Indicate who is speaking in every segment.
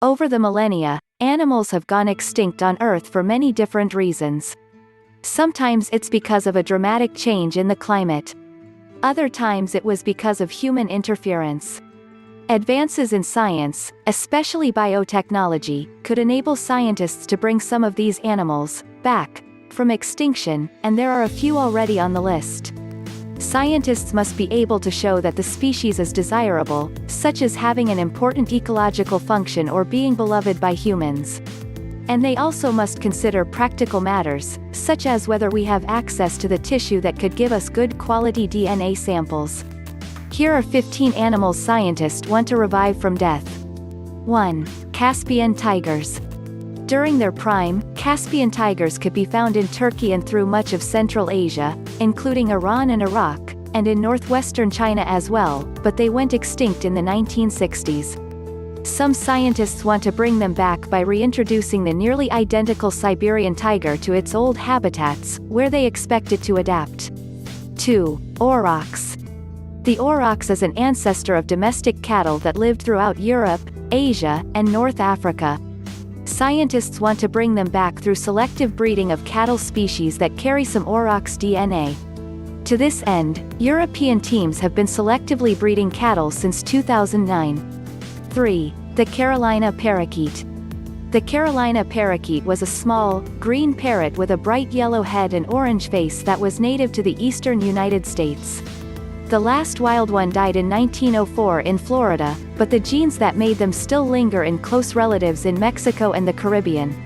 Speaker 1: Over the millennia, animals have gone extinct on Earth for many different reasons. Sometimes it's because of a dramatic change in the climate. Other times it was because of human interference. Advances in science, especially biotechnology, could enable scientists to bring some of these animals back from extinction, and there are a few already on the list. Scientists must be able to show that the species is desirable, such as having an important ecological function or being beloved by humans. And they also must consider practical matters, such as whether we have access to the tissue that could give us good quality DNA samples. Here are 15 animals scientists want to revive from death. 1. Caspian tigers. During their prime, Caspian tigers could be found in Turkey and through much of Central Asia, including Iran and Iraq, and in Northwestern China as well, but they went extinct in the 1960s. Some scientists want to bring them back by reintroducing the nearly identical Siberian tiger to its old habitats, where they expect it to adapt. 2. Aurochs. The aurochs is an ancestor of domestic cattle that lived throughout Europe, Asia, and North Africa. Scientists want to bring them back through selective breeding of cattle species that carry some aurochs DNA. To this end, European teams have been selectively breeding cattle since 2009. 3. The Carolina parakeet. The Carolina parakeet was a small, green parrot with a bright yellow head and orange face that was native to the eastern United States. The last wild one died in 1904 in Florida, but the genes that made them still linger in close relatives in Mexico and the Caribbean.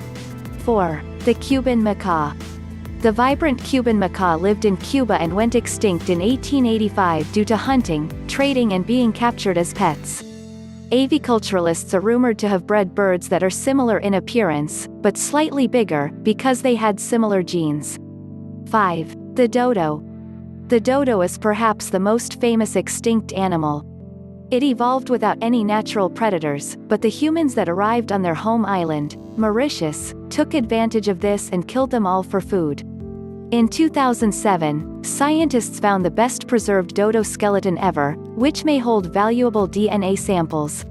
Speaker 1: 4. The Cuban macaw. The vibrant Cuban macaw lived in Cuba and went extinct in 1885 due to hunting, trading and being captured as pets. Aviculturalists are rumored to have bred birds that are similar in appearance, but slightly bigger, because they had similar genes. 5. The dodo. The dodo is perhaps the most famous extinct animal. It evolved without any natural predators, but the humans that arrived on their home island, Mauritius, took advantage of this and killed them all for food. In 2007, scientists found the best preserved dodo skeleton ever, which may hold valuable DNA samples.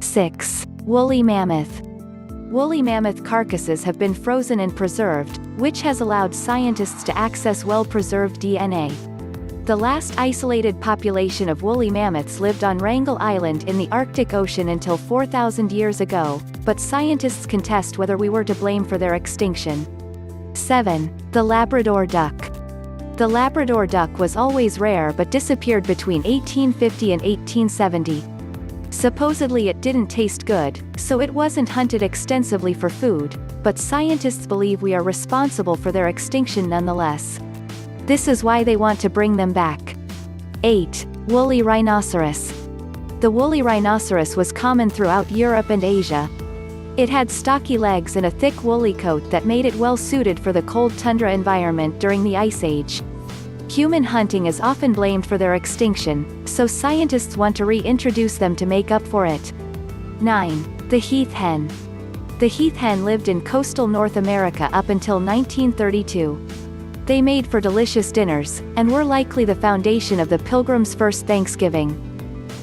Speaker 1: 6. Woolly mammoth. Woolly mammoth carcasses have been frozen and preserved, which has allowed scientists to access well-preserved DNA. The last isolated population of woolly mammoths lived on Wrangel Island in the Arctic Ocean until 4,000 years ago, but scientists contest whether we were to blame for their extinction. 7. The Labrador duck. The Labrador duck was always rare but disappeared between 1850 and 1870. Supposedly it didn't taste good, so it wasn't hunted extensively for food, but scientists believe we are responsible for their extinction nonetheless. This is why they want to bring them back. 8. Woolly rhinoceros. The woolly rhinoceros was common throughout Europe and Asia. It had stocky legs and a thick woolly coat that made it well suited for the cold tundra environment during the Ice Age. Human hunting is often blamed for their extinction, so scientists want to reintroduce them to make up for it. 9. The heath hen. The heath hen lived in coastal North America up until 1932. They made for delicious dinners, and were likely the foundation of the Pilgrims' first Thanksgiving.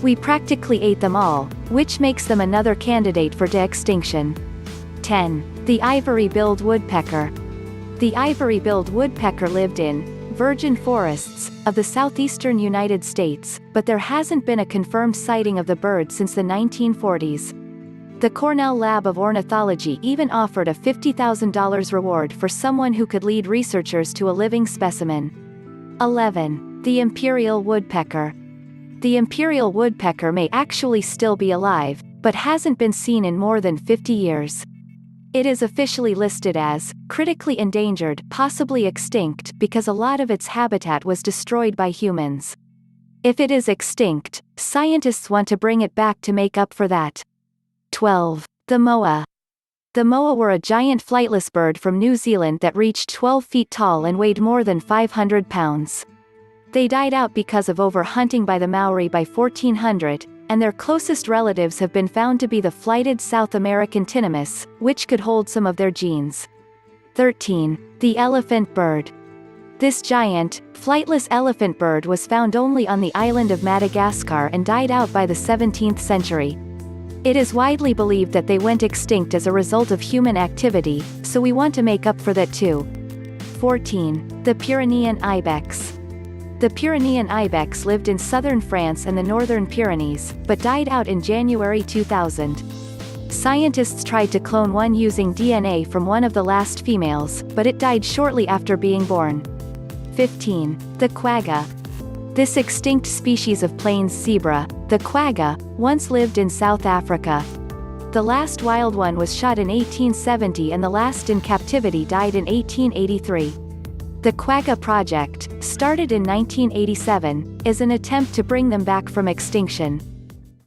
Speaker 1: We practically ate them all, which makes them another candidate for de-extinction. 10. The ivory-billed woodpecker. The ivory-billed woodpecker lived in virgin forests of the southeastern United States, but there hasn't been a confirmed sighting of the bird since the 1940s. The Cornell Lab of Ornithology even offered a $50,000 reward for someone who could lead researchers to a living specimen. 11. The imperial woodpecker. The imperial woodpecker may actually still be alive, but hasn't been seen in more than 50 years. It is officially listed as critically endangered, possibly extinct, because a lot of its habitat was destroyed by humans. If it is extinct, scientists want to bring it back to make up for that. 12. The moa. The moa were a giant flightless bird from New Zealand that reached 12 feet tall and weighed more than 500 pounds. They died out because of overhunting by the Maori by 1400, and their closest relatives have been found to be the flighted South American tinamous, which could hold some of their genes. 13. The elephant bird. This giant, flightless elephant bird was found only on the island of Madagascar and died out by the 17th century. It is widely believed that they went extinct as a result of human activity, so we want to make up for that too. 14. The Pyrenean ibex. The Pyrenean ibex lived in southern France and the northern Pyrenees, but died out in January 2000. Scientists tried to clone one using DNA from one of the last females, but it died shortly after being born. 15. The quagga. This extinct species of plains zebra, the quagga, once lived in South Africa. The last wild one was shot in 1870 and the last in captivity died in 1883. The Quagga Project, started in 1987, is an attempt to bring them back from extinction.